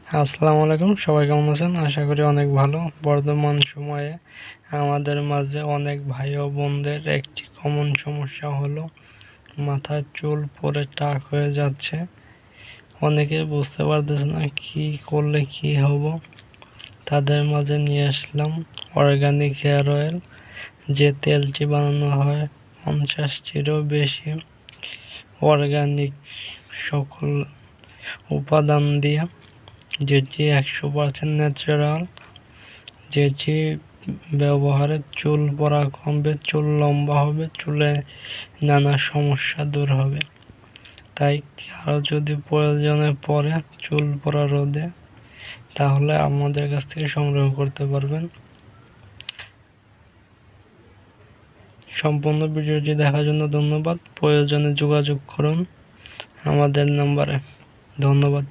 আসসালামু আলাইকুম, সবাই কেমন আছেন? আশা করি অনেক ভালো। বর্তমান সময়ে আমাদের মাঝে অনেক ভাই ও বোনদের একটি কমন সমস্যা হলো মাথার চুল পড়ে টাক হয়ে যাচ্ছে। অনেকে বুঝতে পারতেছে না কি করলে কি হবো। তাদের মাঝে নিয়ে আসলাম অর্গানিক হেয়ার অয়েল, যে তেলটি বানানো হয় 50টিরও বেশি অর্গানিক সকল উপাদান দিয়ে, যেটি 100% ন্যাচারাল, যেটি ব্যবহারে চুল পড়া কমবে, চুল লম্বা হবে, চুলে নানা সমস্যা দূর হবে। তাই কারো যদি প্রয়োজনে পড়ে চুল পড়া রোধে, তাহলে আমাদের কাছ থেকে সংগ্রহ করতে পারবেন। সম্পূর্ণ ভিডিওটি দেখার জন্য ধন্যবাদ। প্রয়োজনে যোগাযোগ করুন আমাদের নাম্বারে। ধন্যবাদ।